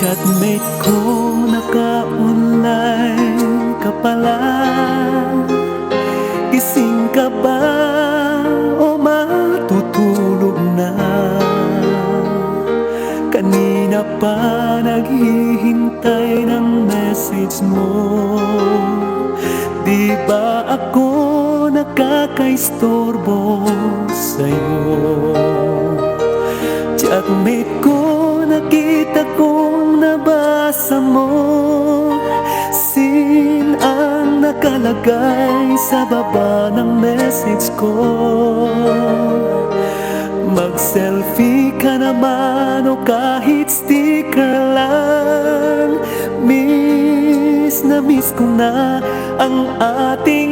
Chatmate ko, naka-online ka pala. Gising ka ba o matutulog na? Kanina pa naghihintay ng message mo. Di ba ako nakakaistorbo sa'yo? Chatmate ko, nakita kong nabasa mo. Sin ang nakalagay sa baba ng message ko. Mag-selfie ka naman o kahit sticker lang. Miss na miss ko na ang ating